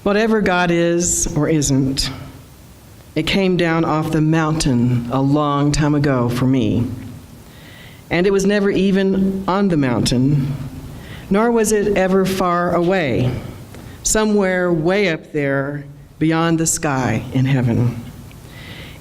Whatever God is or isn't, it came down off the mountain a long time ago for me. And it was never even on the mountain, nor was it ever far away, somewhere way up there beyond the sky in heaven.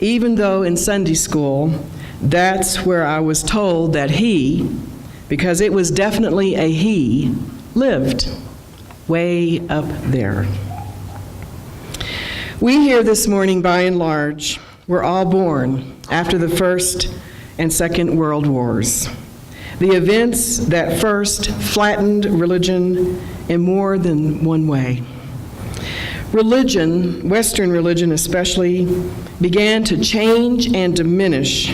Even though in Sunday school, that's where I was told that he, because it was definitely a he, lived way up there. We here this morning, by and large, were all born after the First and Second World Wars, the events that first flattened religion in more than one way. Religion, Western religion especially, began to change and diminish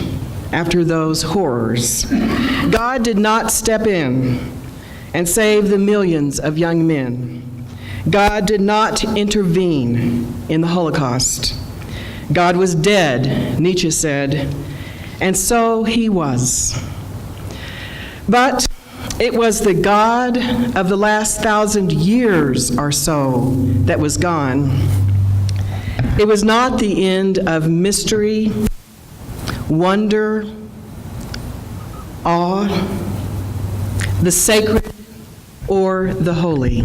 after those horrors. God did not step in and save the millions of young men. God did not intervene in the Holocaust. God was dead, Nietzsche said, and so he was. But it was the God of the last 1,000 years or so that was gone. It was not the end of mystery, wonder, awe, the sacred, or the holy.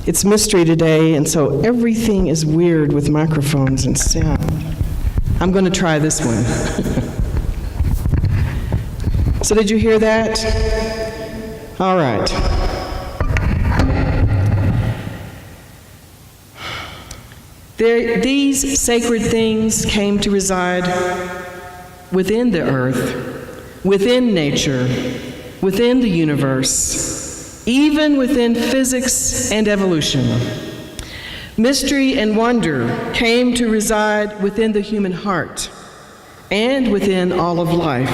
It's mystery today, and so everything is weird with microphones and sound. I'm going to try this one. So did you hear that? All right. These sacred things came to reside within the earth, within nature, within the universe, even within physics and evolution. Mystery and wonder came to reside within the human heart and within all of life.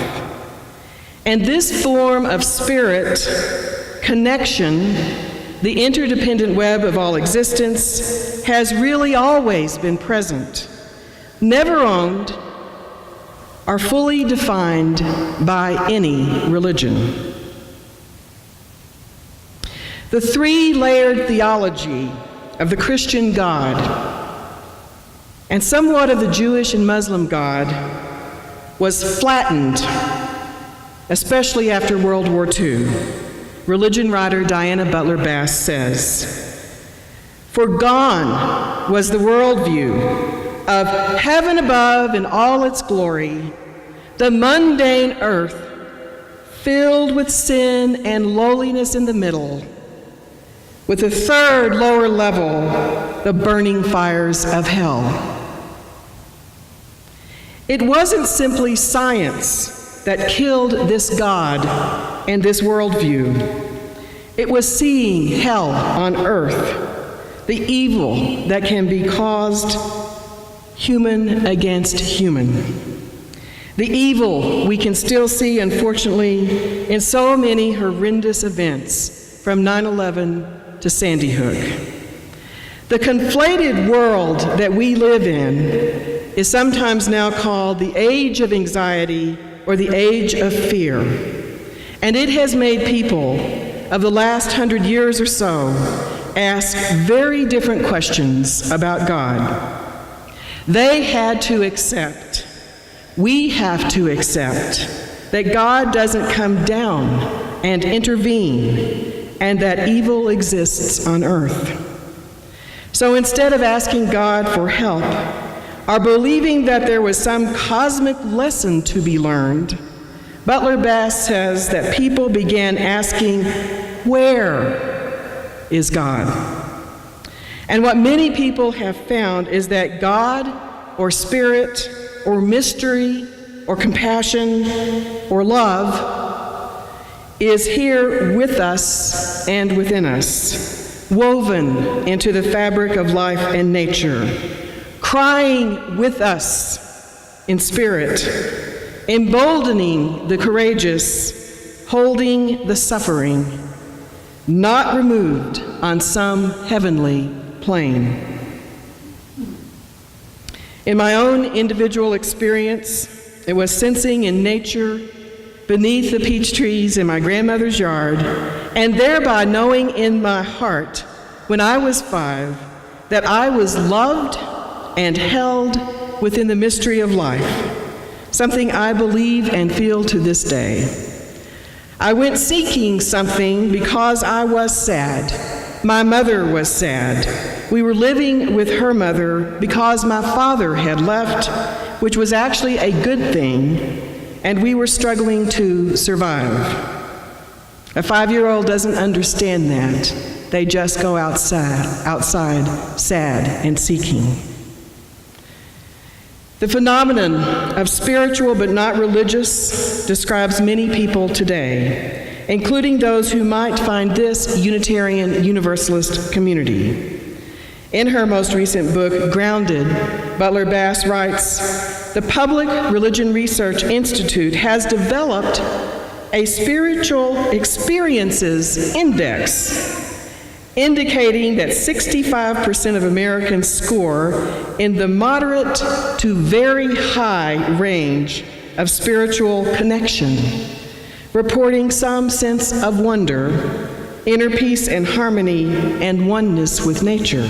And this form of spirit connection, the interdependent web of all existence, has really always been present, never owned or fully defined by any religion. The three-layered theology of the Christian God and somewhat of the Jewish and Muslim God was flattened, especially after World War II. Religion writer Diana Butler Bass says, "For gone was the worldview of heaven above in all its glory, the mundane earth filled with sin and lowliness in the middle, with the third lower level, the burning fires of hell." It wasn't simply science that killed this God and this worldview. It was seeing hell on earth, the evil that can be caused human against human. The evil we can still see, unfortunately, in so many horrendous events, from 9/11 to Sandy Hook. The conflated world that we live in is sometimes now called the age of anxiety or the age of fear. And it has made people of the last 100 years or so ask very different questions about God. They had to accept, we have to accept, that God doesn't come down and intervene, and that evil exists on earth. So instead of asking God for help, or believing that there was some cosmic lesson to be learned, Butler Bass says that people began asking, where is God? And what many people have found is that God, or spirit, or mystery, or compassion, or love, is here with us and within us, woven into the fabric of life and nature, crying with us in spirit, emboldening the courageous, holding the suffering, not removed on some heavenly plane. In my own individual experience, it was sensing in nature, beneath the peach trees in my grandmother's yard, and thereby knowing in my heart, when I was 5, that I was loved and held within the mystery of life, something I believe and feel to this day. I went seeking something because I was sad. My mother was sad. We were living with her mother because my father had left, which was actually a good thing, and we were struggling to survive. A 5-year-old doesn't understand that. They just go outside sad and seeking. The phenomenon of spiritual but not religious describes many people today, including those who might find this Unitarian Universalist community. In her most recent book, Grounded, Butler Bass writes, "The Public Religion Research Institute has developed a spiritual experiences index, indicating that 65% of Americans score in the moderate to very high range of spiritual connection, reporting some sense of wonder, inner peace and harmony, and oneness with nature.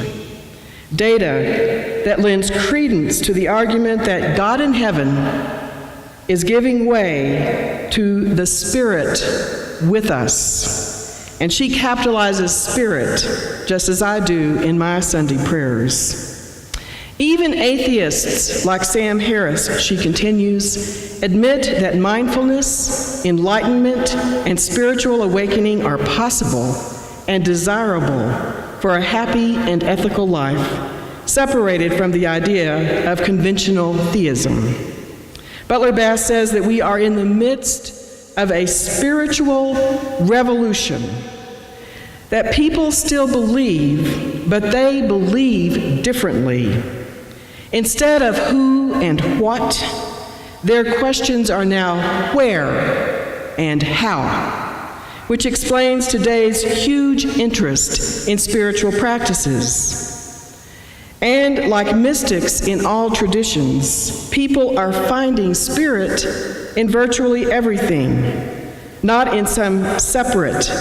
Data that lends credence to the argument that God in heaven is giving way to the Spirit with us." And she capitalizes spirit, just as I do in my Sunday prayers. Even atheists like Sam Harris, she continues, admit that mindfulness, enlightenment, and spiritual awakening are possible and desirable for a happy and ethical life, separated from the idea of conventional theism. Butler Bass says that we are in the midst of a spiritual revolution, that people still believe, but they believe differently. Instead of who and what, their questions are now where and how, which explains today's huge interest in spiritual practices. And like mystics in all traditions, people are finding spirit in virtually everything, not in some separate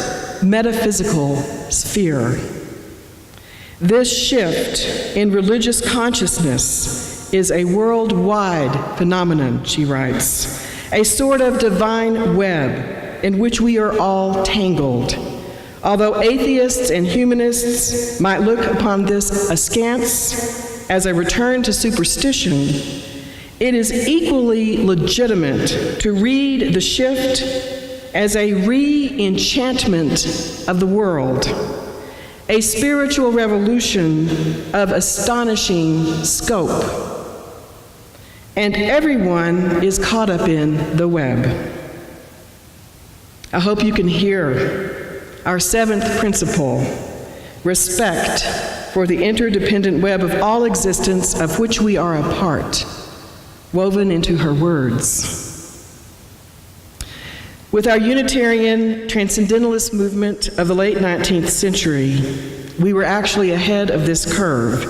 metaphysical sphere. This shift in religious consciousness is a worldwide phenomenon, she writes, a sort of divine web in which we are all tangled. Although atheists and humanists might look upon this askance as a return to superstition, it is equally legitimate to read the shift as a re-enchantment of the world, a spiritual revolution of astonishing scope. And everyone is caught up in the web. I hope you can hear our 7th principle, respect for the interdependent web of all existence of which we are a part, woven into her words. With our Unitarian Transcendentalist movement of the late 19th century, we were actually ahead of this curve,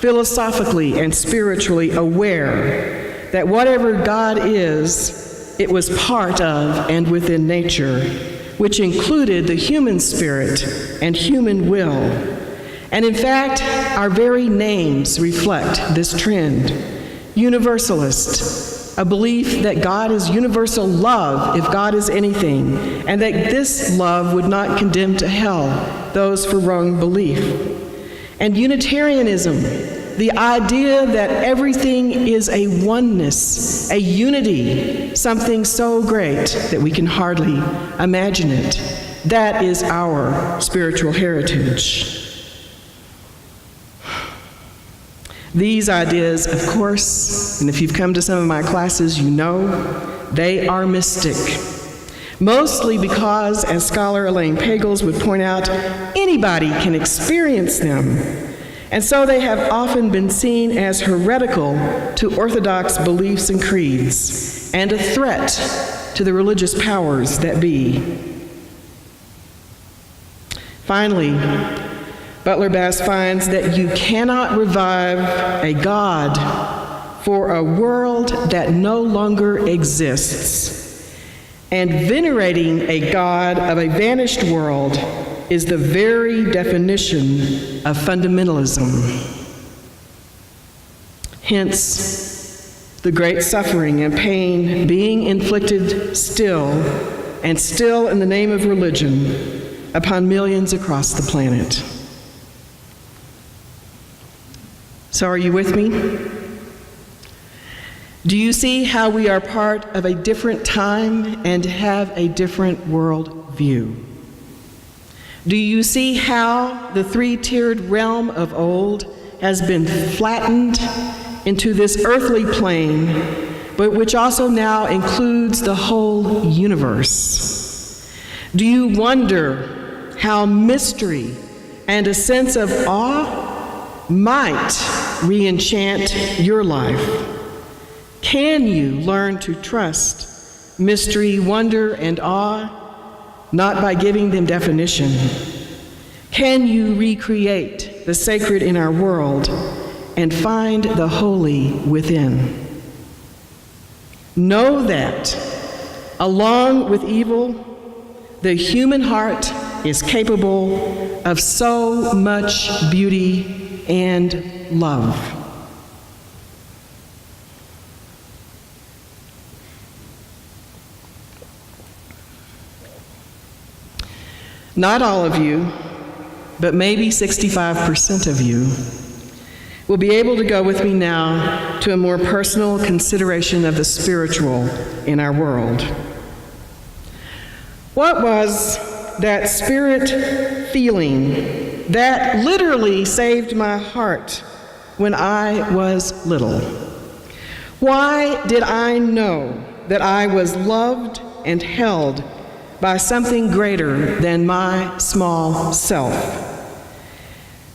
philosophically and spiritually aware that whatever God is, it was part of and within nature, which included the human spirit and human will. And in fact, our very names reflect this trend. Universalist, a belief that God is universal love if God is anything, and that this love would not condemn to hell those for wrong belief. And Unitarianism, the idea that everything is a oneness, a unity, something so great that we can hardly imagine it. That is our spiritual heritage. These ideas, of course, and if you've come to some of my classes, you know, they are mystic. Mostly because, as scholar Elaine Pagels would point out, anybody can experience them. And so they have often been seen as heretical to orthodox beliefs and creeds, and a threat to the religious powers that be. Finally, Butler Bass finds that you cannot revive a God for a world that no longer exists. And venerating a God of a vanished world is the very definition of fundamentalism. Hence, the great suffering and pain being inflicted still in the name of religion upon millions across the planet. So are you with me? Do you see how we are part of a different time and have a different world view? Do you see how the three-tiered realm of old has been flattened into this earthly plane, but which also now includes the whole universe? Do you wonder how mystery and a sense of awe might re-enchant your life? Can you learn to trust mystery, wonder, and awe, not by giving them definition? Can you recreate the sacred in our world and find the holy within? Know that, along with evil, the human heart is capable of so much beauty and love. Not all of you, but maybe 65% of you, will be able to go with me now to a more personal consideration of the spiritual in our world. What was that spirit feeling that literally saved my heart when I was little? Why did I know that I was loved and held by something greater than my small self?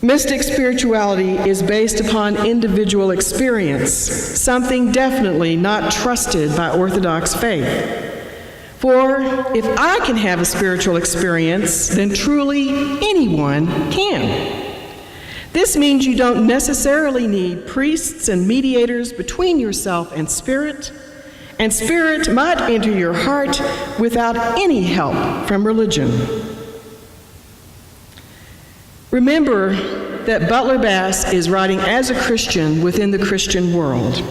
Mystic spirituality is based upon individual experience, something definitely not trusted by Orthodox faith. For if I can have a spiritual experience, then truly anyone can. This means you don't necessarily need priests and mediators between yourself and spirit might enter your heart without any help from religion. Remember that Butler Bass is writing as a Christian within the Christian world.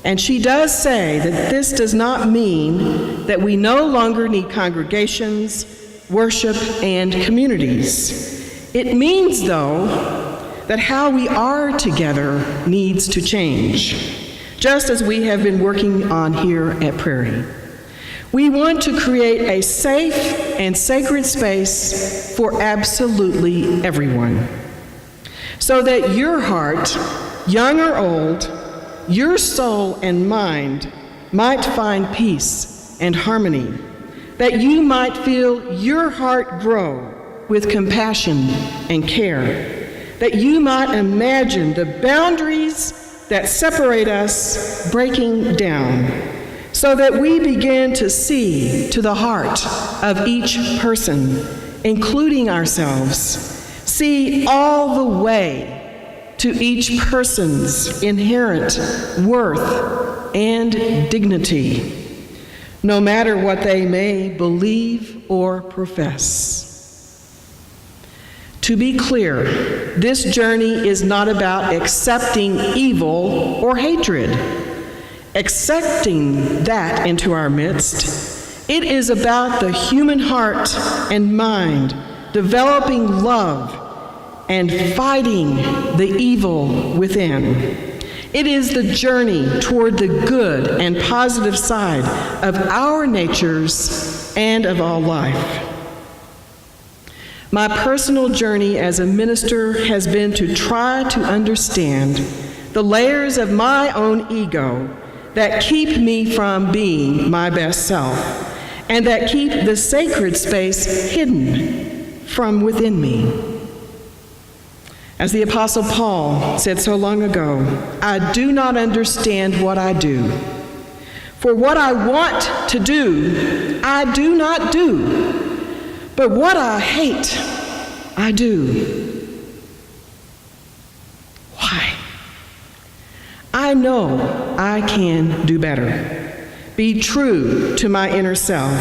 And she does say that this does not mean that we no longer need congregations, worship, and communities. It means, though, that how we are together needs to change, just as we have been working on here at Prairie. We want to create a safe and sacred space for absolutely everyone, so that your heart, young or old, your soul and mind might find peace and harmony, that you might feel your heart grow with compassion and care, that you might imagine the boundaries that separate us breaking down, so that we begin to see to the heart of each person, including ourselves, see all the way to each person's inherent worth and dignity, no matter what they may believe or profess. To be clear, this journey is not about accepting evil or hatred, accepting that into our midst. It is about the human heart and mind developing love and fighting the evil within. It is the journey toward the good and positive side of our natures and of all life. My personal journey as a minister has been to try to understand the layers of my own ego that keep me from being my best self and that keep the sacred space hidden from within me. As the Apostle Paul said so long ago, I do not understand what I do. For what I want to do, I do not do. But what I hate, I do. Why? I know I can do better. be true to my inner self.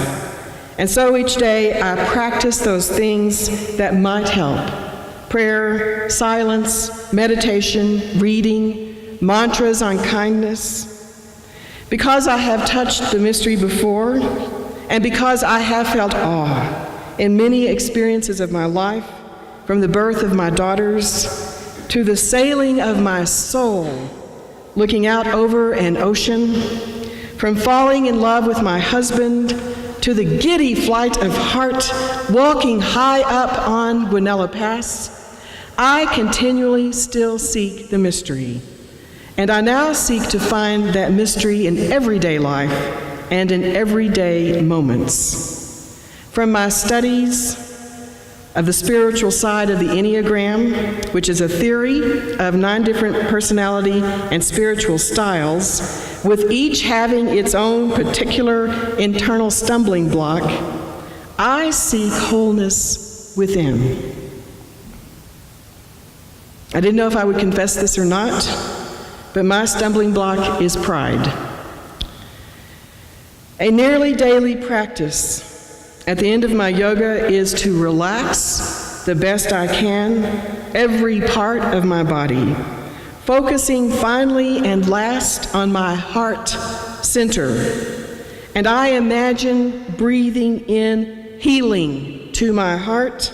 And so each day I practice those things that might help: prayer, silence, meditation, reading, mantras on kindness. Because I have touched the mystery before, and because I have felt awe in many experiences of my life, from the birth of my daughters to the sailing of my soul, looking out over an ocean, from falling in love with my husband to the giddy flight of heart, walking high up on Guanella Pass, I continually still seek the mystery. And I now seek to find that mystery in everyday life and in everyday moments. From my studies of the spiritual side of the Enneagram, which is a theory of 9 different personality and spiritual styles, with each having its own particular internal stumbling block, I seek wholeness within. I didn't know if I would confess this or not, but my stumbling block is pride. A nearly daily practice at the end of my yoga is to relax the best I can every part of my body, focusing finally and last on my heart center. And I imagine breathing in healing to my heart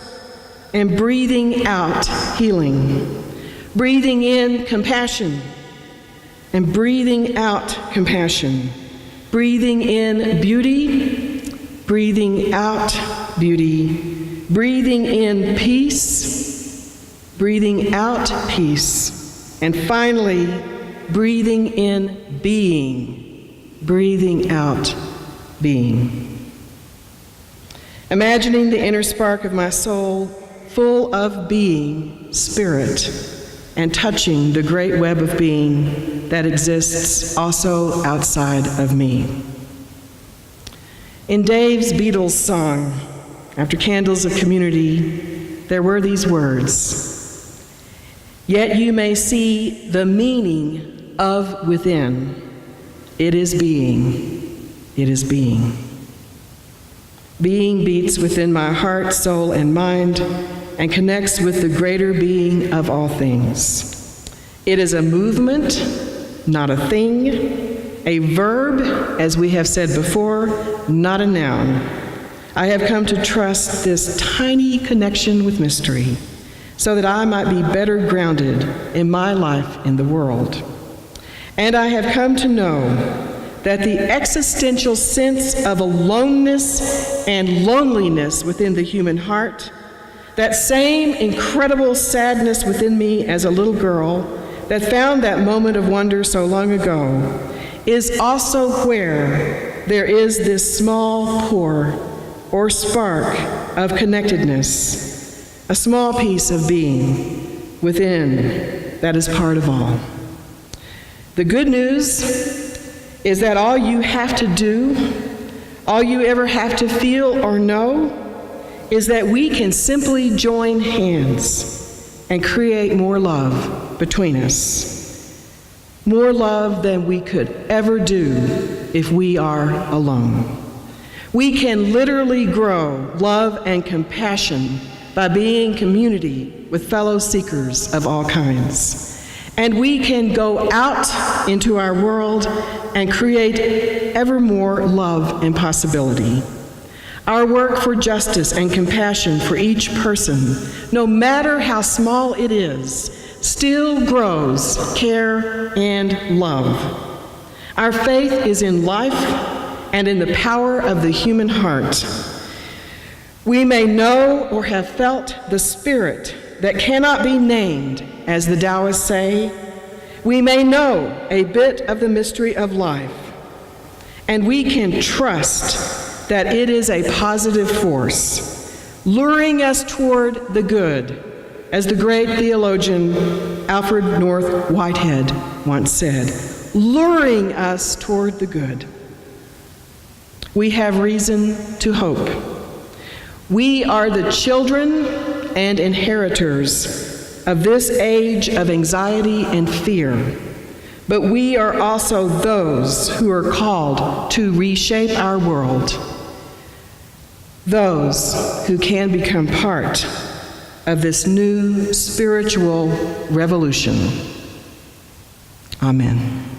and breathing out healing. Breathing in compassion and breathing out compassion. Breathing in beauty, breathing out beauty. Breathing in peace, breathing out peace. And finally, breathing in being, breathing out being. Imagining the inner spark of my soul full of being, spirit, and touching the great web of being that exists also outside of me. In Dave's Beatles song, After Candles of Community, there were these words: "Yet you may see the meaning of within. It is being, it is being." Being beats within my heart, soul, and mind, and connects with the greater being of all things. It is a movement, not a thing, a verb, as we have said before, not a noun. I have come to trust this tiny connection with mystery so that I might be better grounded in my life in the world. And I have come to know that the existential sense of aloneness and loneliness within the human heart, that same incredible sadness within me as a little girl that found that moment of wonder so long ago, is also where there is this small pore or spark of connectedness, a small piece of being within that is part of all. The good news is that all you have to do, all you ever have to feel or know, is that we can simply join hands and create more love between us. More love than we could ever do if we are alone. We can literally grow love and compassion by being community with fellow seekers of all kinds. And we can go out into our world and create ever more love and possibility. Our work for justice and compassion for each person, no matter how small it is, still grows care and love. Our faith is in life and in the power of the human heart. We may know or have felt the spirit that cannot be named, as the Taoists say. We may know a bit of the mystery of life, and we can trust that it is a positive force, luring us toward the good, as the great theologian Alfred North Whitehead once said, luring us toward the good. We have reason to hope. We are the children and inheritors of this age of anxiety and fear, but we are also those who are called to reshape our world, those who can become part of this new spiritual revolution. Amen.